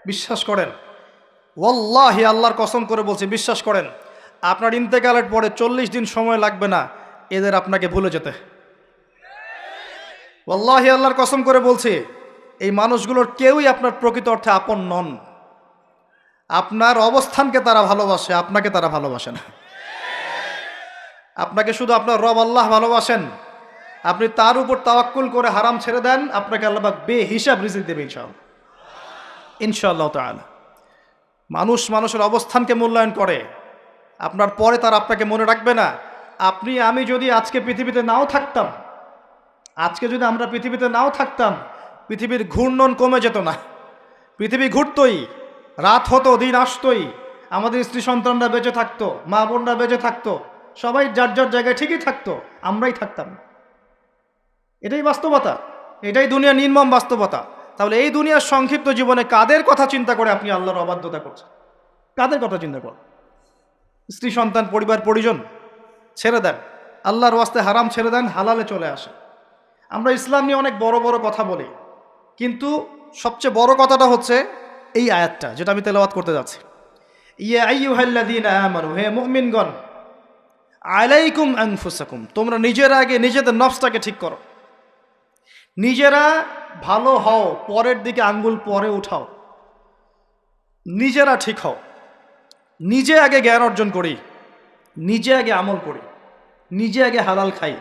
বিশ্বাস করেন, ওয়াল্লাহি আল্লাহর কসম করে বলছি, বিশ্বাস করেন, আপনার ইন্তেকালের পরে 40 দিন সময় লাগবে না এদের আপনাকে ভুলে যেতে। ওয়াল্লাহি আল্লাহর কসম করে বলছি, এই মানুষগুলোর কেউই আপনার প্রকৃত অর্থে আপন নন। আপনার অবস্থানকে তারা ভালোবাসে, আপনাকে তারা ভালোবাসে না। আপনাকে শুধু আপনার রব আল্লাহ ভালোবাসেন। আপনি তার উপর তাওয়াক্কুল করে হারাম ছেড়ে দেন, আপনাকে আল্লাহ পাক বেহিসাব রিজিক দেবে ইনশাআল্লাহ, ইনশাআল্লাহ তাআলা। মানুষ মানুষের অবস্থানকে মূল্যায়ন করে, আপনার পরে তার আপনাকে মনে রাখবে না। আপনি আমি যদি আজকে পৃথিবীতে নাও থাকতাম, আজকে যদি আমরা পৃথিবীতে নাও থাকতাম, পৃথিবীর ঘূর্ণন কমে যেত না। পৃথিবী ঘুরতই, রাত হতো, দিন আসতোই, আমাদের স্ত্রী সন্তানরা বেঁচে থাকতো, মা বোনরা বেঁচে থাকতো, সবাই যার যার জায়গায় ঠিকই থাকতো, আমরাই থাকতাম। এটাই বাস্তবতা, এটাই দুনিয়ার নির্মম বাস্তবতা। তাহলে এই দুনিয়ার সংক্ষিপ্ত জীবনে কাদের কথা চিন্তা করে আপনি আল্লাহর অবাধ্যতা করছেন? কাদের কথা চিন্তা করেন? স্ত্রী সন্তান পরিবার পরিজন ছেড়ে দেন, আল্লাহর ওয়াস্তে হারাম ছেড়ে দেন, হালালে চলে আসে। আমরা ইসলাম নিয়ে অনেক বড় বড় কথা বলি, কিন্তু সবচেয়ে বড় কথাটা হচ্ছে এই আয়াতটা যেটা আমি তেলাওয়াত করতে যাচ্ছি। ইয়া আইয়ুহাল্লাযীনা আমানু, হে মুমিনগণ, আলাইকুম আনফুসাকুম, তোমরা নিজের আগে নিজেদের নফসটাকে ঠিক করো। নিজেরা ভালো হও, পরের দিকে আঙ্গুল পরে উঠাও। নিজেরা ঠিক হও, নিজে আগে জ্ঞান অর্জন করি, নিজে আগে আমল করি, নিজে আগে হালাল খাই,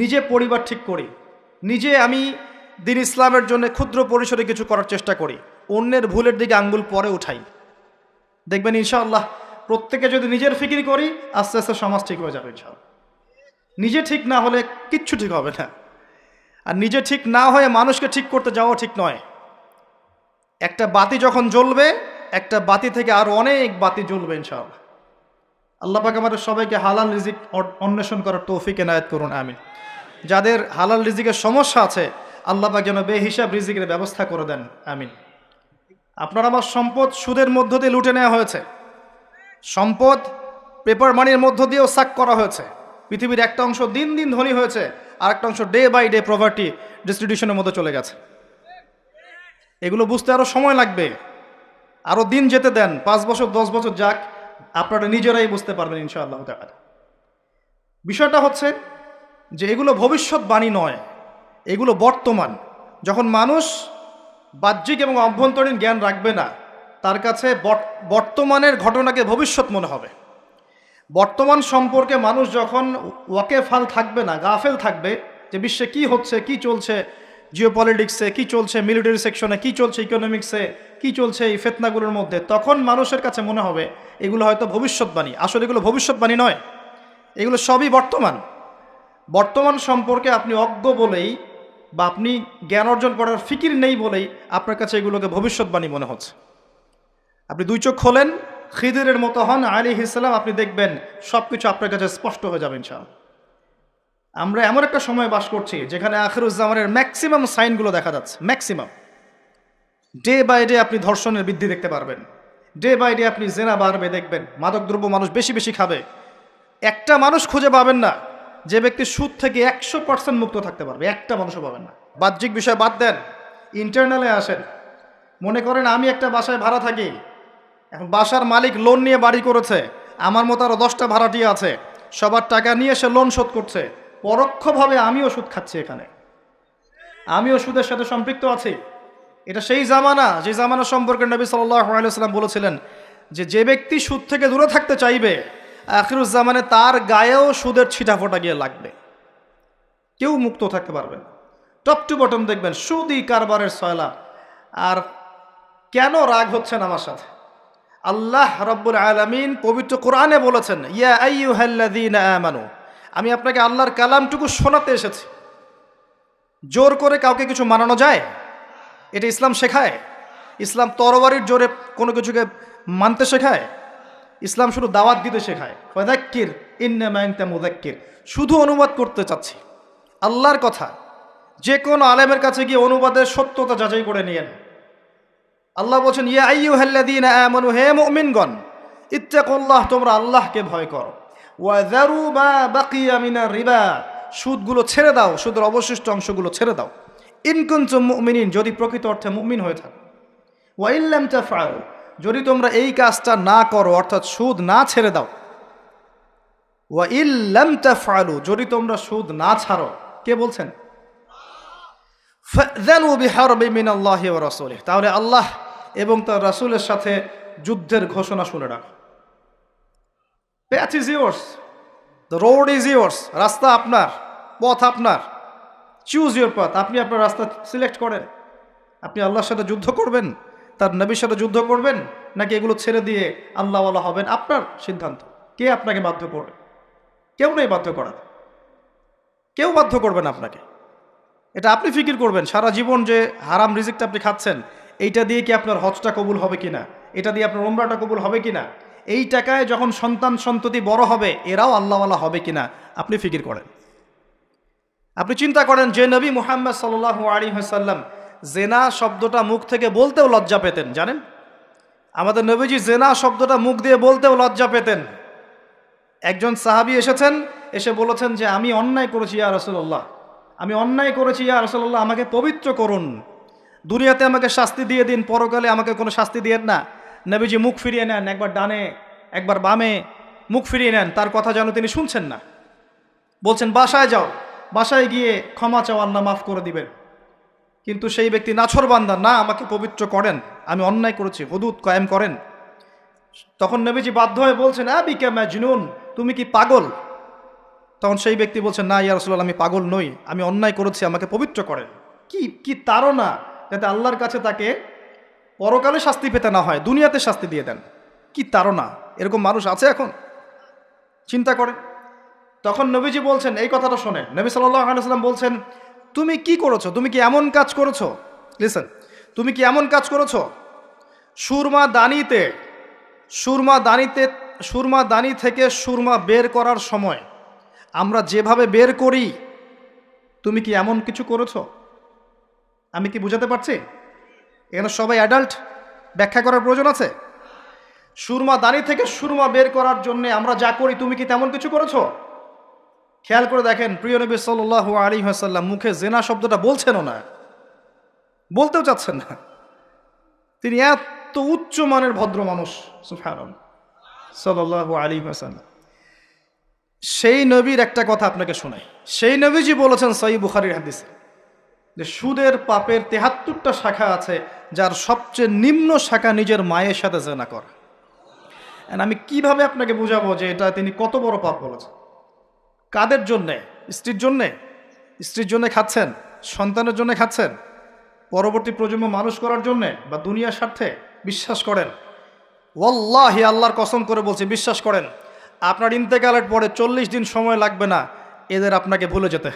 নিজে পরিবার ঠিক করি, নিজে আমি দিন ইসলামের জন্য ক্ষুদ্র পরিসরে কিছু করার চেষ্টা করি, অন্যের ভুলের দিকে আঙ্গুল পরে উঠাই। দেখবেন ইনশাআল্লাহ প্রত্যেকে যদি নিজের ফিকির করি, আস্তে আস্তে সমাজ ঠিক হয়ে যাবে ইনশাআল্লাহ। নিজে ঠিক না হলে কিচ্ছু ঠিক হবে না। আর নিজে ঠিক না হয়ে মানুষকে ঠিক করতে যাওয়া ঠিক নয়। একটা বাতি যখন জ্বলবে, একটা বাতি থেকে আরো অনেক বাতি জ্বলবে ইনশাআল্লাহ। আল্লাহ পাক আমাদের সবাইকে হালাল রিজিক অন্বেষণ করার তৌফিক এনায়েত করুন, আমিন। যাদের হালাল রিজিকের সমস্যা আছে, আল্লাহ পাক যেন বেহিসাব রিজিকের ব্যবস্থা করে দেন, আমিন। আপনার আমার সম্পদ সুদের মধ্য দিয়ে লুটে নেওয়া হয়েছে, সম্পদ পেপার মানির মধ্য দিয়েও সাক করা হয়েছে। পৃথিবীর একটা অংশ দিন দিন ধনী হয়েছে, আর একটা অংশ ডে বাই ডে প্রভার্টি ডিস্ট্রিবিউশনের মধ্যে চলে গেছে। এগুলো বুঝতে আরো সময় লাগবে, আরো দিন যেতে দেন, 5 বছর 10 বছর যাক, আপনারা নিজেরাই বুঝতে পারবেন ইনশাআল্লাহ তাআলা। বিষয়টা হচ্ছে যে এগুলো ভবিষ্যৎবাণী নয়, এগুলো বর্তমান। যখন মানুষ বাহ্যিক এবং অভ্যন্তরীণ জ্ঞান রাখবে না, তার কাছে বর্তমানের ঘটনাকে ভবিষ্যৎ মনে হবে। বর্তমান সম্পর্কে মানুষ যখন ওয়াকেফাল থাকবে না, গাফেল থাকবে যে বিশ্বে কি হচ্ছে, কি চলছে, জিওপলিটিক্সে কি চলছে, মিলিটারি সেকশনে কি চলছে, ইকোনমিক্সে কি চলছে, এই ফেতনাগুলোর মধ্যে, তখন মানুষের কাছে মনে হবে এগুলো হয়তো ভবিষ্যৎবাণী। আসলে এগুলো ভবিষ্যৎবাণী নয়, এগুলো সবই বর্তমান। বর্তমান সম্পর্কে আপনি অজ্ঞ বলেই বা আপনি জ্ঞান অর্জন করার ফিকির নেই বলেই আপনার কাছে এগুলোকে ভবিষ্যৎবাণী মনে হচ্ছে। আপনি 2 চোখ খোলেন, খিদিরের মতো হন আলাইহিস সালাম, আপনি দেখবেন সব কিছু আপনার কাছে স্পষ্ট হয়ে যাবে ইনশাআল্লাহ। আমরা এমন একটা সময় বাস করছি যেখানে আখিরুজ্জামানের ম্যাক্সিমাম সাইনগুলো দেখা যাচ্ছে, ম্যাক্সিমাম। ডে বাই ডে আপনি ধর্ষণের বৃদ্ধি দেখতে পারবেন, ডে বাই ডে আপনি জেনা বাড়বে দেখবেন, মাদকদ্রব্য মানুষ বেশি বেশি খাবে। একটা মানুষ খুঁজে পাবেন না যে ব্যক্তি সুদ থেকে 100% মুক্ত থাকতে পারবে, একটা মানুষও পাবেন না। বাহ্যিক বিষয় বাদ দেন, ইন্টারনালে আসেন। মনে করেন আমি একটা বাসায় ভাড়া থাকি, এখন বাসার মালিক লোন নিয়ে বাড়ি করেছে, আমার মতো আরও 10টা ভাড়াটিয়া আছে, সবার টাকা নিয়ে সে লোন শোধ করছে। পরোক্ষভাবে আমিও সুদ খাচ্ছি, এখানে আমিও সুদের সাথে সম্পৃক্ত আছি। এটা সেই জামানা, যে জামানা সম্পর্কে নবী সাল্লাল্লাহু আলাইহি ওয়াসাল্লাম বলেছিলেন যে যে ব্যক্তি সুদ থেকে দূরে থাকতে চাইবে, আখিরুজ্জামানে তার গায়েও সুদের ছিটাফোঁটা গিয়ে লাগবে, কেউ মুক্ত থাকতে পারবে না। টপ টু বটম দেখবেন সুদই কারবারের সয়লা। আর কেন রাগ হচ্ছেন আমার সাথে? আল্লাহ রাব্বুল আলামিন পবিত্র কোরআনে বলেছেন, ইয়া আইয়ুহাল্লাযীনা আমানু, আমি আপনাকে আল্লাহর কালামটুকু শোনাতে এসেছি। জোর করে কাউকে কিছু মানানো যায়? এটা ইসলাম শেখায়? ইসলাম তরবারির জোরে কোনো কিছুকে মানতে শেখায়? ইসলাম শুধু দাওয়াত দিতে শেখায়। ফাযাক্কির ইন্নামা আনতা মুযাক্কির, শুধু অনুবাদ করতে চাচ্ছি আল্লাহর কথা। যে কোনো আলেমের কাছে গিয়ে অনুবাদের সত্যতা যাচাই করে নিয়েন। আল্লাহ বলছেন, ইয়া আইয়ুহাল্লাযীনা আমানু, হে মুমিনগণ, ইত্তাকুল্লাহ, তোমরা আল্লাহকে ভয় করো। ওয়া যারু মা বাকিয়া মিনার রিবা, সুদগুলো ছেড়ে দাও, সুদের অবশিষ্ট অংশগুলো ছেড়ে দাও। ইন কুনতুম মুমিনিন, যদি প্রকৃত অর্থে মুমিন হয়ে থাকো। ওয়া ইন লাম তাফআলু, যদি তোমরা এই কাজটা না করো অর্থাৎ সুদ না ছেড়ে দাও, ওয়া ইন লাম তাফআলু, যদি তোমরা সুদ না ছাড়ো, কে বলছেন? ফাযানু বিহারবিন মিনাল্লাহি ওয়া রাসূলিহি, তাহলে আল্লাহ এবং তার রাসূলের সাথে যুদ্ধের ঘোষণা শুনে রাখো। Path is yours, the road is yours, রাস্তা আপনার, পথ আপনার, চুজ ইউর পাথ, আপনি আপনার রাস্তা সিলেক্ট করেন। আপনি আল্লাহর সাথে যুদ্ধ করবেন, তার নবীর সাথে যুদ্ধ করবেন, নাকি এগুলো ছেড়ে দিয়ে আল্লাহওয়ালা হবেন, আপনার সিদ্ধান্ত। কে আপনাকে বাধ্য করবে? কেউ নেই বাধ্য করা, কেউ বাধ্য করবেন আপনাকে। এটা আপনি ফিকির করবেন সারা জীবন যে হারাম রিজিকটা আপনি খাচ্ছেন, এইটা দিয়ে কি আপনার হজটা কবুল হবে কিনা, এটা দিয়ে আপনার উমরাটা কবুল হবে কিনা, এই টাকায় যখন সন্তান সন্ততি বড় হবে এরাও আল্লাহওয়ালা হবে কিনা, আপনি ফিকির করেন। আপনি চিন্তা করেন যে নবী মুহাম্মদ সাল্লাল্লাহু আলাইহি ওয়াসাল্লাম জেনা শব্দটা মুখ থেকে বলতেও লজ্জা পেতেন, জানেন? আমাদের নবীজি জেনা শব্দটা মুখ দিয়ে বলতেও লজ্জা পেতেন। একজন সাহাবী এসেছেন, এসে বলেছেন যে আমি অন্যায় করেছি ইয়া রাসূলুল্লাহ, আমি অন্যায় করেছি ইয়া রাসূলুল্লাহ, আমাকে পবিত্র করুন, দুনিয়াতে আমাকে শাস্তি দিয়ে দিন, পরকালে আমাকে কোনো শাস্তি দিয়েন না। নবীজি মুখ ফিরিয়ে নেন, একবার ডানে একবার বামে মুখ ফিরিয়ে নেন, তার কথা যেন তিনি শুনছেন না। বলছেন বাসায় যাও, বাসায় গিয়ে ক্ষমা চাও, আল্লাহ মাফ করে দিবেন। কিন্তু সেই ব্যক্তি নাছরবান্দা, না আমাকে পবিত্র করেন, আমি অন্যায় করেছি, হুদুদ কায়েম করেন। তখন নবীজি বাধ্য হয়ে বলছেন আবিকা মাজনুন, তুমি কি পাগল? তখন সেই ব্যক্তি বলছেন না ইয়া রাসূলুল্লাহ, আমি পাগল নই, আমি অন্যায় করেছি, আমাকে পবিত্র করেন। কি তাড়না, যাতে আল্লাহর কাছে তাকে পরকালে শাস্তি পেতে না হয়, দুনিয়াতে শাস্তি দিয়ে দেন। কি তাড়না! এরকম মানুষ আছে এখন? চিন্তা করে। তখন নবীজি বলছেন, এই কথাটা শোনেন, নবী সাল্লাল্লাহু আলাইহি ওয়াসাল্লাম বলছেন তুমি কি করেছো, তুমি কি এমন কাজ করেছো, লিসেন, তুমি কি এমন কাজ করেছো, সুরমা দানি থেকে সুরমা বের করার সময় আমরা যেভাবে বের করি, তুমি কি এমন কিছু করেছো? আমি কি বুঝাতে পারছি? এখানে সবাই অ্যাডাল্ট, ব্যাখ্যা করার প্রয়োজন আছে? সুরমা দানি থেকে সুরমা বের করার জন্য আমরা যা করি, তুমি কি তেমন কিছু করেছো? খেয়াল করে দেখেন, প্রিয় নবী সাল্লাল্লাহু আলাইহি ওয়াসাল্লাম মুখে জেনা শব্দটা বলছেনও না, বলতেও চাচ্ছেন না। তিনি এত উচ্চ মানের ভদ্র মানুষ, সুবহানাল্লাহ সাল্লাল্লাহু আলাইহি ওয়াসাল্লাম। সেই নবীর একটা কথা আপনাকে শোনাই। সেই নবীজি বলেছেন সহিহ বুখারীর হাদিসে যে সুদের পাপের ৭৩টা শাখা আছে, যার সবচেয়ে নিম্ন শাখা নিজের মায়ের সাথে জেনা করা। আমি কিভাবে আপনাকে বুঝাবো যে এটা তিনি কত বড় পাপ বলেছেন? কাদের জন্যে? স্ত্রীর জন্যে খাচ্ছেন, সন্তানের জন্য খাচ্ছেন, পরবর্তী প্রজন্ম মানুষ করার জন্যে, বা দুনিয়ার স্বার্থে? বিশ্বাস করেন, ওয়াল্লাহি আল্লাহর কসম করে বলছি, বিশ্বাস করেন, আপনার ইন্তেকালের পরে 40 দিন সময় লাগবে না এদের আপনাকে ভুলে যেতে।